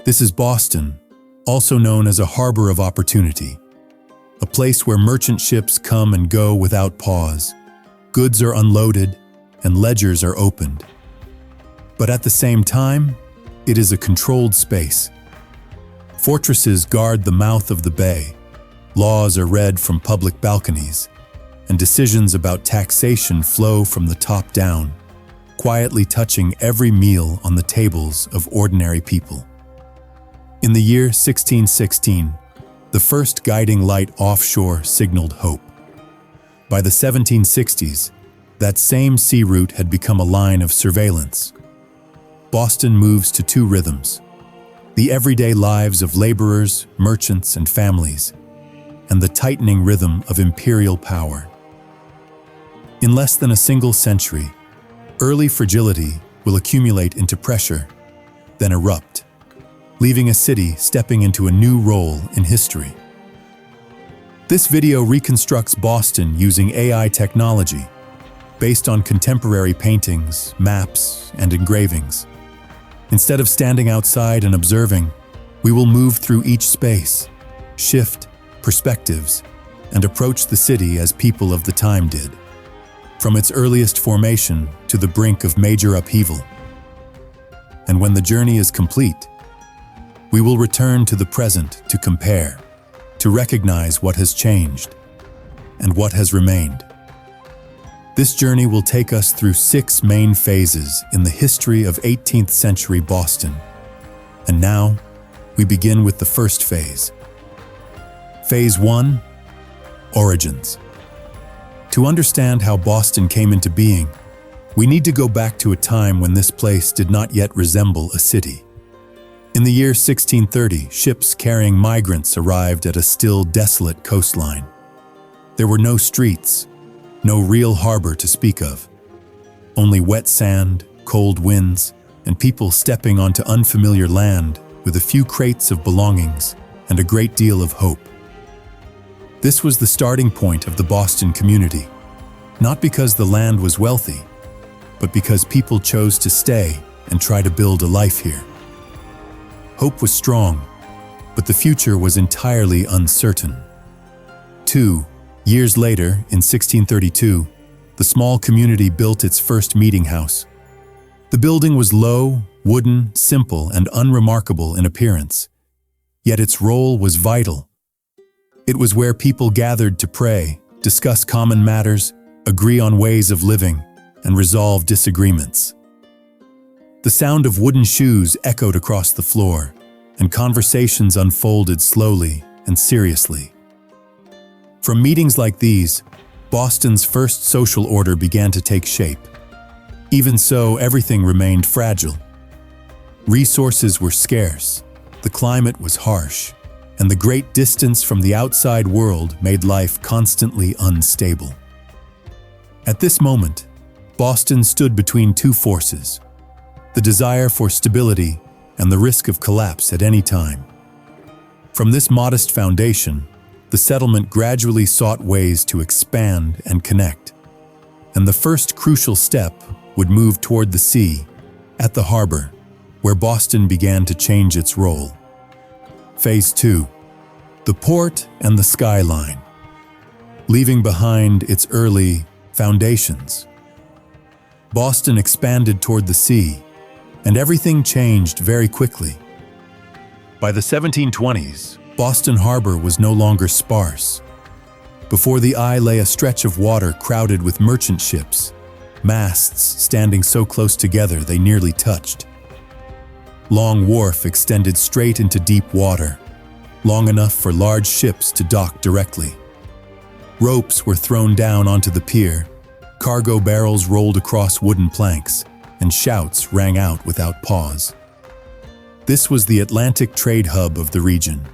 This is Boston, also known as a harbor of opportunity, a place where merchant ships come and go without pause. Goods are unloaded and ledgers are opened. But at the same time, it is a controlled space. Fortresses guard the mouth of the bay, laws are read from public balconies, and decisions about taxation flow from the top down, quietly touching every meal on the tables of ordinary people. In the year 1616, the first guiding light offshore signaled hope. By the 1760s, that same sea route had become a line of surveillance. Boston moves to two rhythms: the everyday lives of laborers, merchants, and families, and the tightening rhythm of imperial power. In less than a single century, early fragility will accumulate into pressure, then erupt, leaving a city stepping into a new role in history. This video reconstructs Boston using AI technology, based on contemporary paintings, maps, and engravings. Instead of standing outside and observing, we will move through each space, shift perspectives, and approach the city as people of the time did, from its earliest formation to the brink of major upheaval. And when the journey is complete, we will return to the present to compare, to recognize what has changed and what has remained. This journey will take us through 6 main phases in the history of 18th century Boston. And now, we begin with the first phase. Phase 1: Origins. To understand how Boston came into being, we need to go back to a time when this place did not yet resemble a city. In the year 1630, ships carrying migrants arrived at a still desolate coastline. There were no streets, no real harbor to speak of. Only wet sand, cold winds, and people stepping onto unfamiliar land with a few crates of belongings and a great deal of hope. This was the starting point of the Boston community, not because the land was wealthy, but because people chose to stay and try to build a life here. Hope was strong, but the future was entirely uncertain. 2 years later, in 1632, the small community built its first meeting house. The building was low, wooden, simple, and unremarkable in appearance, yet its role was vital. It was where people gathered to pray, discuss common matters, agree on ways of living, and resolve disagreements. The sound of wooden shoes echoed across the floor, and conversations unfolded slowly and seriously. From meetings like these, Boston's first social order began to take shape. Even so, everything remained fragile. Resources were scarce, the climate was harsh, and the great distance from the outside world made life constantly unstable. At this moment, Boston stood between two forces: the desire for stability and the risk of collapse at any time. From this modest foundation, the settlement gradually sought ways to expand and connect. And the first crucial step would move toward the sea, at the harbor, where Boston began to change its role. Phase 2: the port and the skyline, leaving behind its early foundations. Boston expanded toward the sea, and everything changed very quickly. By the 1720s, Boston Harbor was no longer sparse. Before the eye lay a stretch of water crowded with merchant ships, masts standing so close together they nearly touched. Long Wharf extended straight into deep water, long enough for large ships to dock directly. Ropes were thrown down onto the pier, cargo barrels rolled across wooden planks, and shouts rang out without pause. This was the Atlantic trade hub of the region,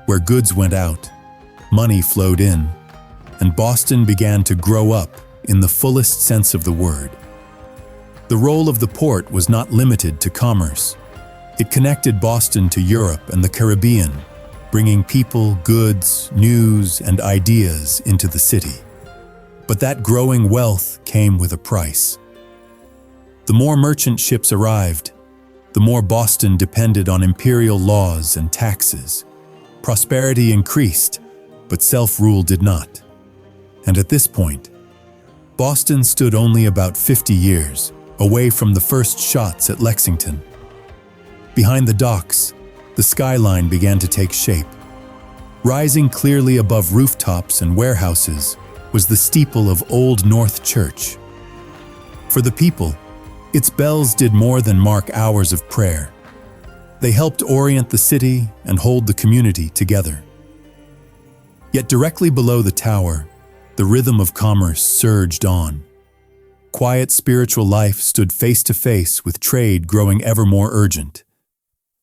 where goods went out, money flowed in, and Boston began to grow up in the fullest sense of the word. The role of the port was not limited to commerce. It connected Boston to Europe and the Caribbean, bringing people, goods, news, and ideas into the city. But that growing wealth came with a price. The more merchant ships arrived, the more Boston depended on imperial laws and taxes. Prosperity increased, but self-rule did not. And at this point, Boston stood only about 50 years away from the first shots at Lexington. Behind the docks, the skyline began to take shape. Rising clearly above rooftops and warehouses was the steeple of Old North Church. For the people, its bells did more than mark hours of prayer. They helped orient the city and hold the community together. Yet directly below the tower, the rhythm of commerce surged on. Quiet spiritual life stood face to face with trade growing ever more urgent.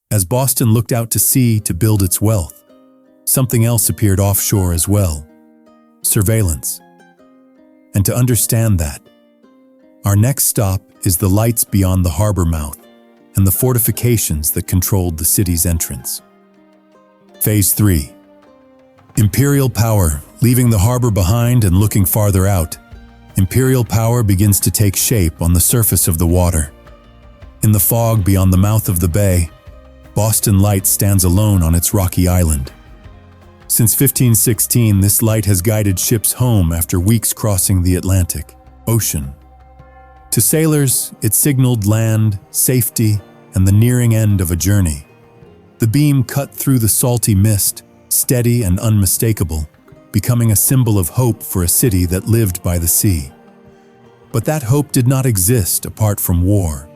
As Boston looked out to sea to build its wealth, something else appeared offshore as well: surveillance. And to understand that, our next stop is the lights beyond the harbor mouth and the fortifications that controlled the city's entrance. Phase 3. Imperial power. Leaving the harbor behind and looking farther out, imperial power begins to take shape on the surface of the water. In the fog beyond the mouth of the bay, Boston Light stands alone on its rocky island. Since 1516, this light has guided ships home after weeks crossing the Atlantic Ocean. To sailors, it signaled land, safety, and the nearing end of a journey. The beam cut through the salty mist, steady and unmistakable, becoming a symbol of hope for a city that lived by the sea. But that hope did not exist apart from war.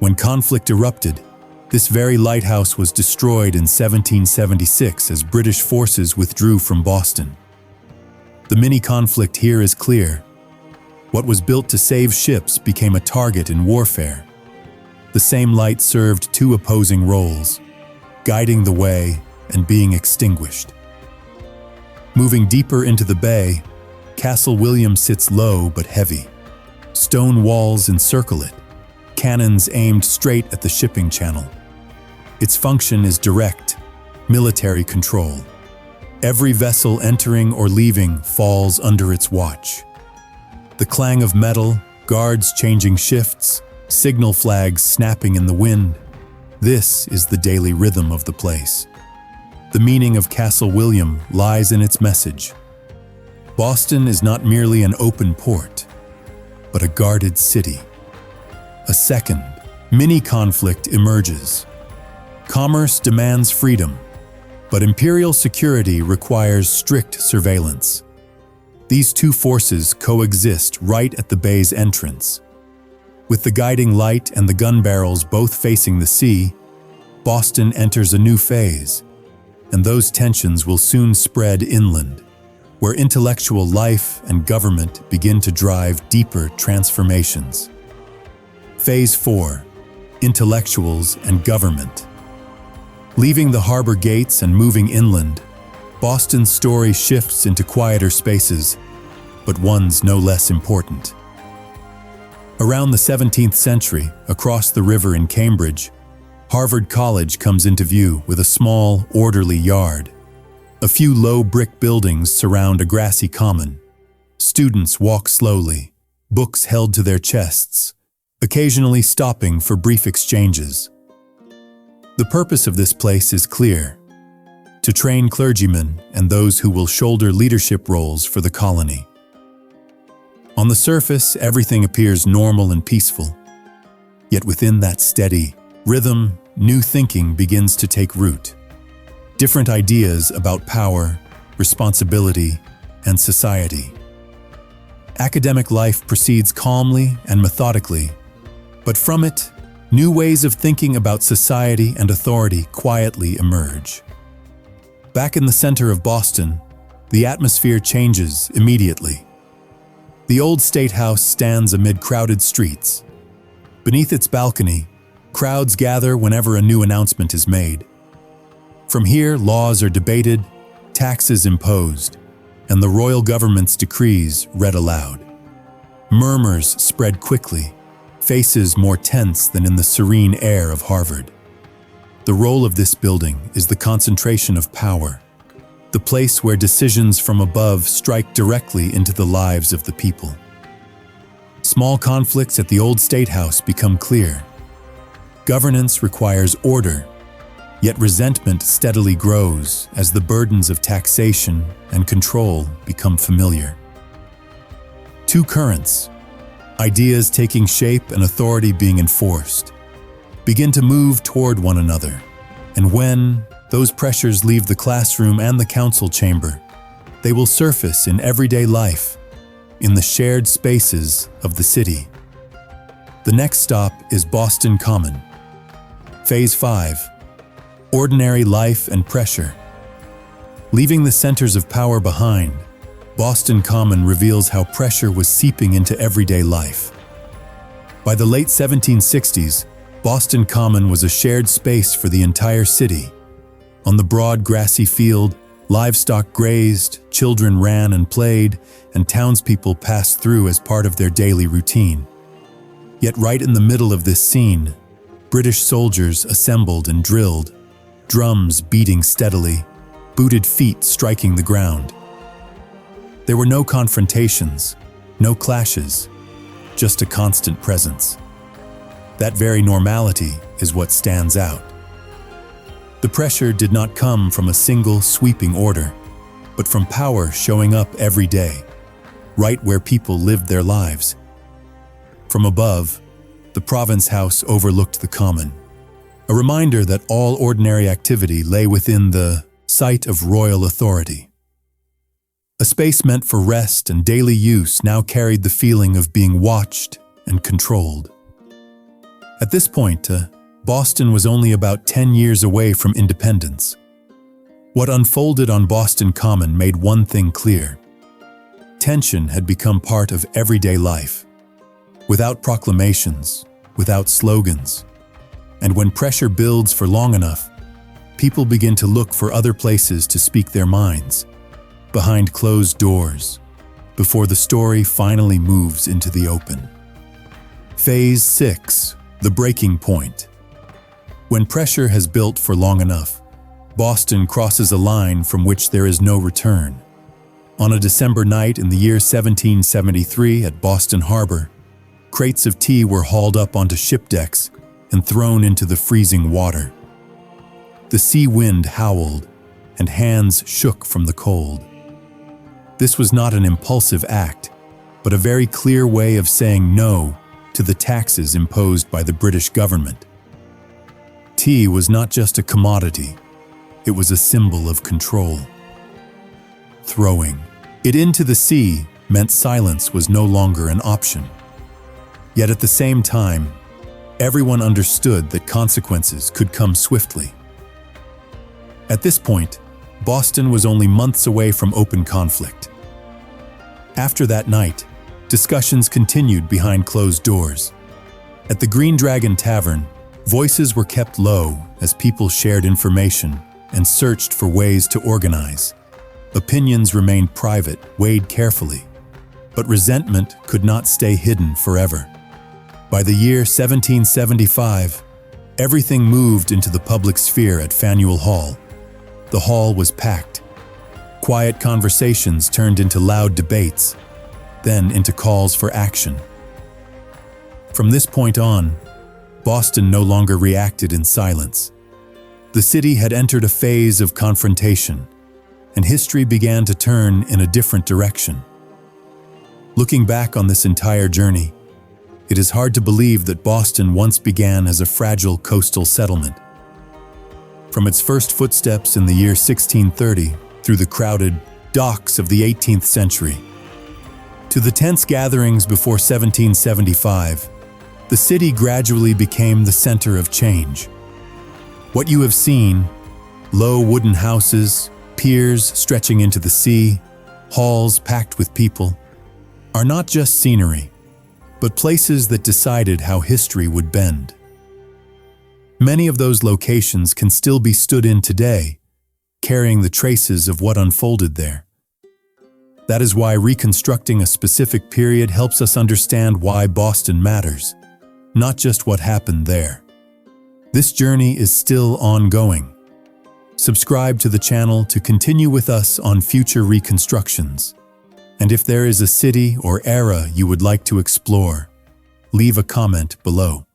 When conflict erupted, this very lighthouse was destroyed in 1776 as British forces withdrew from Boston. The mini-conflict here is clear. What was built to save ships became a target in warfare. The same light served two opposing roles, guiding the way and being extinguished. Moving deeper into the bay, Castle William sits low but heavy. Stone walls encircle it, cannons aimed straight at the shipping channel. Its function is direct, military control. Every vessel entering or leaving falls under its watch. The clang of metal, guards changing shifts, signal flags snapping in the wind. This is the daily rhythm of the place. The meaning of Castle William lies in its message. Boston is not merely an open port, but a guarded city. A second, mini-conflict emerges. Commerce demands freedom, but imperial security requires strict surveillance. These two forces coexist right at the bay's entrance. With the guiding light and the gun barrels both facing the sea, Boston enters a new phase, and those tensions will soon spread inland, where intellectual life and government begin to drive deeper transformations. Phase 4. Intellectuals and government. Leaving the harbor gates and moving inland, Boston's story shifts into quieter spaces, but ones no less important. Around the 17th century, across the river in Cambridge, Harvard College comes into view with a small, orderly yard. A few low brick buildings surround a grassy common. Students walk slowly, books held to their chests, occasionally stopping for brief exchanges. The purpose of this place is clear: to train clergymen and those who will shoulder leadership roles for the colony. On the surface, everything appears normal and peaceful. Yet within that steady rhythm, new thinking begins to take root. Different ideas about power, responsibility, and society. Academic life proceeds calmly and methodically, but from it, new ways of thinking about society and authority quietly emerge. Back in the center of Boston, the atmosphere changes immediately. The old State House stands amid crowded streets. Beneath its balcony, crowds gather whenever a new announcement is made. From here, laws are debated, taxes imposed, and the royal government's decrees read aloud. Murmurs spread quickly, faces more tense than in the serene air of Harvard. The role of this building is the concentration of power, the place where decisions from above strike directly into the lives of the people. Small conflicts at the old State House become clear. Governance requires order, yet resentment steadily grows as the burdens of taxation and control become familiar. Two currents, ideas taking shape and authority being enforced, begin to move toward one another, and when those pressures leave the classroom and the council chamber, they will surface in everyday life, in the shared spaces of the city. The next stop is Boston Common. Phase 5. Ordinary life and pressure. Leaving the centers of power behind, Boston Common reveals how pressure was seeping into everyday life. By the late 1760s, Boston Common was a shared space for the entire city. On the broad grassy field, livestock grazed, children ran and played, and townspeople passed through as part of their daily routine. Yet right in the middle of this scene, British soldiers assembled and drilled, drums beating steadily, booted feet striking the ground. There were no confrontations, no clashes, just a constant presence. That very normality is what stands out. The pressure did not come from a single sweeping order, but from power showing up every day, right where people lived their lives. From above, the Province House overlooked the common, a reminder that all ordinary activity lay within the sight of royal authority. A space meant for rest and daily use now carried the feeling of being watched and controlled. At this point, Boston was only about 10 years away from independence. What unfolded on Boston Common made one thing clear. Tension had become part of everyday life, without proclamations, without slogans. And when pressure builds for long enough, people begin to look for other places to speak their minds, behind closed doors, before the story finally moves into the open. Phase 6, the breaking point. When pressure has built for long enough, Boston crosses a line from which there is no return. On a December night in the year 1773 at Boston Harbor, crates of tea were hauled up onto ship decks and thrown into the freezing water. The sea wind howled, and hands shook from the cold. This was not an impulsive act, but a very clear way of saying no to the taxes imposed by the British government. Tea was not just a commodity, it was a symbol of control. Throwing it into the sea meant silence was no longer an option. Yet at the same time, everyone understood that consequences could come swiftly. At this point, Boston was only months away from open conflict. After that night, discussions continued behind closed doors. At the Green Dragon Tavern, voices were kept low as people shared information and searched for ways to organize. Opinions remained private, weighed carefully, but resentment could not stay hidden forever. By the year 1775, everything moved into the public sphere at Faneuil Hall. The hall was packed. Quiet conversations turned into loud debates, then into calls for action. From this point on, Boston no longer reacted in silence. The city had entered a phase of confrontation, and history began to turn in a different direction. Looking back on this entire journey, it is hard to believe that Boston once began as a fragile coastal settlement. From its first footsteps in the year 1630 through the crowded docks of the 18th century, to the tense gatherings before 1775, the city gradually became the center of change. What you have seen, low wooden houses, piers stretching into the sea, halls packed with people, are not just scenery, but places that decided how history would bend. Many of those locations can still be stood in today, carrying the traces of what unfolded there. That is why reconstructing a specific period helps us understand why Boston matters, not just what happened there. This journey is still ongoing. Subscribe to the channel to continue with us on future reconstructions. And if there is a city or era you would like to explore, leave a comment below.